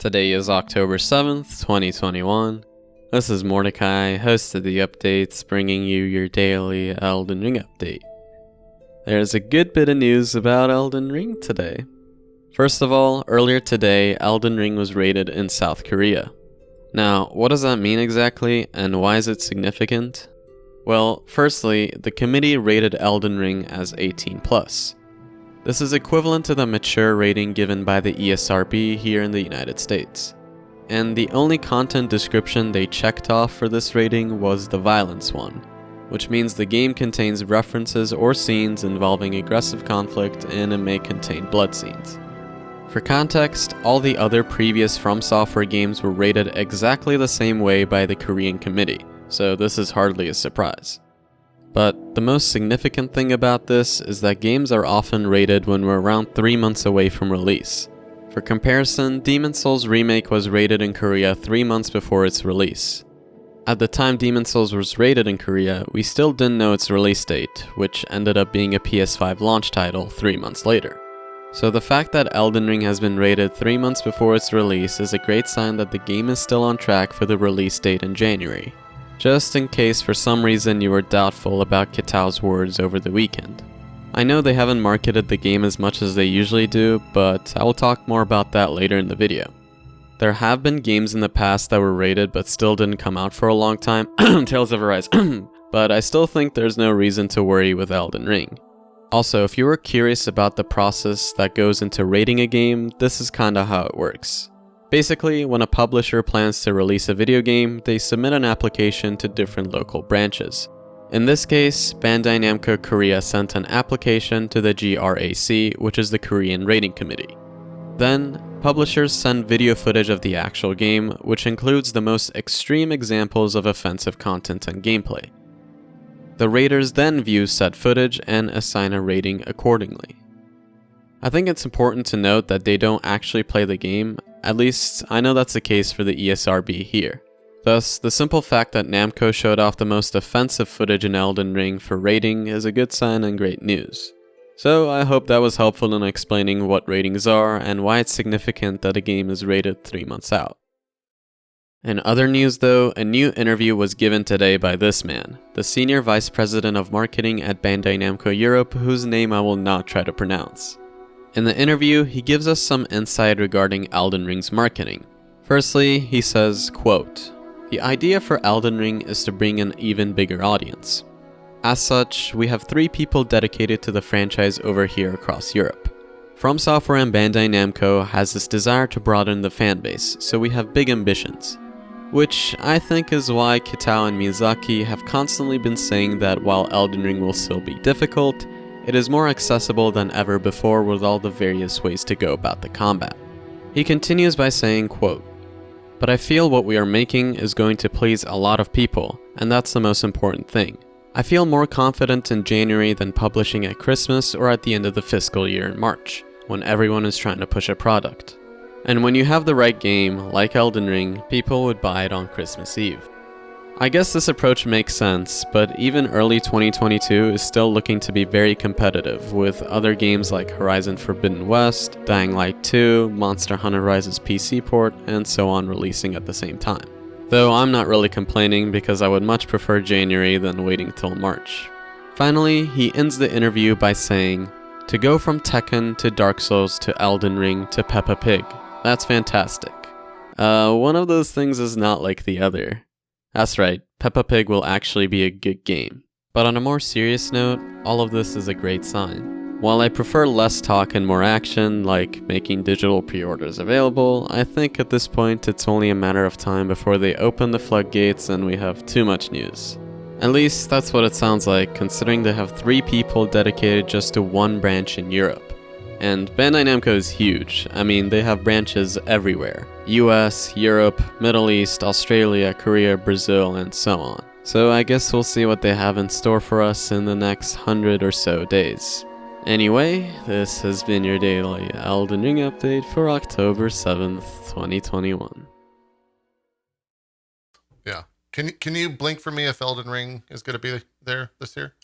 Today is October 7th, 2021. This is Mordecai, host of the updates, bringing you your daily Elden Ring update. There's a good bit of news about Elden Ring today. First of all, earlier today, Elden Ring was rated in South Korea. Now, what does that mean exactly, and why is it significant? Well, firstly, the committee rated Elden Ring as 18+. This is equivalent to the mature rating given by the ESRB here in the United States. And the only content description they checked off for this rating was the violence one, which means the game contains references or scenes involving aggressive conflict and it may contain blood scenes. For context, all the other previous From Software games were rated exactly the same way by the Korean committee, so this is hardly a surprise. But the most significant thing about this is that games are often rated when we're around 3 months away from release. For comparison, Demon's Souls Remake was rated in Korea 3 months before its release. At the time Demon's Souls was rated in Korea, we still didn't know its release date, which ended up being a PS5 launch title 3 months later. So the fact that Elden Ring has been rated 3 months before its release is a great sign that the game is still on track for the release date in January. Just in case for some reason you were doubtful about Kitao's words over the weekend. I know they haven't marketed the game as much as they usually do, but I will talk more about that later in the video. There have been games in the past that were rated but still didn't come out for a long time, Tales of Arise, but I still think there's no reason to worry with Elden Ring. Also, if you were curious about the process that goes into rating a game, this is kinda how it works. Basically, when a publisher plans to release a video game, they submit an application to different local branches. In this case, Bandai Namco Korea sent an application to the GRAC, which is the Korean Rating Committee. Then, publishers send video footage of the actual game, which includes the most extreme examples of offensive content and gameplay. The raters then view said footage and assign a rating accordingly. I think it's important to note that they don't actually play the game, at least I know that's the case for the ESRB here. Thus, the simple fact that Namco showed off the most offensive footage in Elden Ring for rating is a good sign and great news. So I hope that was helpful in explaining what ratings are and why it's significant that a game is rated 3 months out. In other news though, a new interview was given today by this man, the Senior Vice President of Marketing at Bandai Namco Europe, whose name I will not try to pronounce. In the interview, he gives us some insight regarding Elden Ring's marketing. Firstly, he says, quote, "The idea for Elden Ring is to bring an even bigger audience. As such, we have 3 people dedicated to the franchise over here across Europe. From Software and Bandai Namco has this desire to broaden the fanbase, so we have big ambitions. Which I think is why Kitao and Miyazaki have constantly been saying that while Elden Ring will still be difficult, it is more accessible than ever before with all the various ways to go about the combat." He continues by saying, quote, "But I feel what we are making is going to please a lot of people, and that's the most important thing. I feel more confident in January than publishing at Christmas or at the end of the fiscal year in March, when everyone is trying to push a product. And when you have the right game, like Elden Ring, people would buy it on Christmas Eve." I guess this approach makes sense, but even early 2022 is still looking to be very competitive, with other games like Horizon Forbidden West, Dying Light 2, Monster Hunter Rise's PC port, and so on releasing at the same time. Though I'm not really complaining because I would much prefer January than waiting till March. Finally, he ends the interview by saying, "To go from Tekken to Dark Souls to Elden Ring to Peppa Pig, that's fantastic. One of those things is not like the other." That's right, Peppa Pig will actually be a good game. But on a more serious note, all of this is a great sign. While I prefer less talk and more action, like making digital pre-orders available, I think at this point it's only a matter of time before they open the floodgates and we have too much news. At least that's what it sounds like, considering they have 3 people dedicated just to one branch in Europe. And Bandai Namco is huge. I mean, they have branches everywhere. US, Europe, Middle East, Australia, Korea, Brazil, and so on. So I guess we'll see what they have in store for us in the next 100 or so days. Anyway, this has been your daily Elden Ring update for October 7th, 2021. Yeah. Can you blink for me if Elden Ring is going to be there this year?